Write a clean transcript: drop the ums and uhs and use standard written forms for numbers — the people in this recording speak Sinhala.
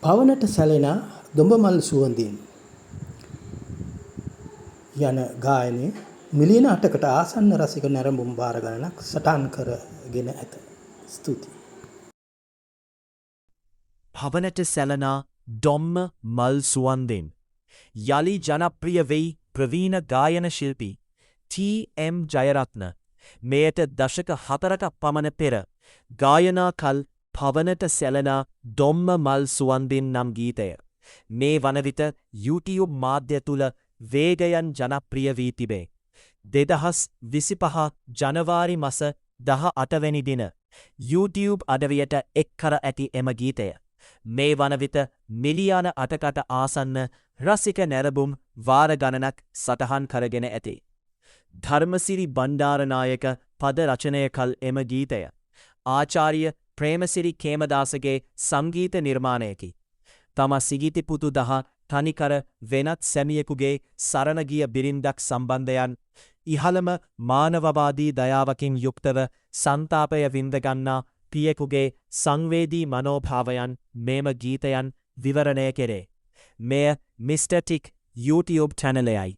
පවනට සැලෙන දොඹමල් සුවඳින් යන ගායනය මිලියන 8කට ආසන්න රසික නැරඹුම් භාර ගණනක් සටහන් කරගෙන ඇත. ස්තුතියි. පවනට සැලනා ඩොම්ම මල් සුවන්දෙන් යළි ජනප්‍රිය වෙයි ප්‍රවීණ ගායන ශිල්පී ටී.එම්. ජයරත්න මෙයට දශක 4ක පමණ පෙර ගායනා කල් පවනට සැලනා ඩොම්ම මල් සුවන්දෙන් නම් ගීතය මේ වන විට YouTube මාධ්‍ය තුල වේගයෙන් ජනප්‍රිය වී තිබේ. 2025 ජනවාරි මස 18 වැනි දින YouTube අඩවියට එක් කර ඇති එම ගීතය මේ වන විට මිලියන 8කට ආසන්න රසික නැරඹුම් වාර ගණනක් සටහන් කරගෙන ඇති. ධර්මසිරි බණ්ඩාරනායක පද රචනය කළ එම ගීතය ආචාර්ය ප්‍රේමසිරි කේමදාසගේ සංගීත නිර්මාණයකි. තම සිගිති පුතු දහ තනිකර වෙනත් සැමියෙකුගේ සරණ ගිය බිරින්දක් සම්බන්ධයන් ඉහළම මානවවාදී දයාවකින් යුක්තව සන්තාපය වින්දගන්නා පියෙකුගේ සංවේදී මනෝභාවයන් මෙම ගීතයන් විවරණය කෙරේ. මෙය මිස්ටර් ටික් YouTube චැනලයයි.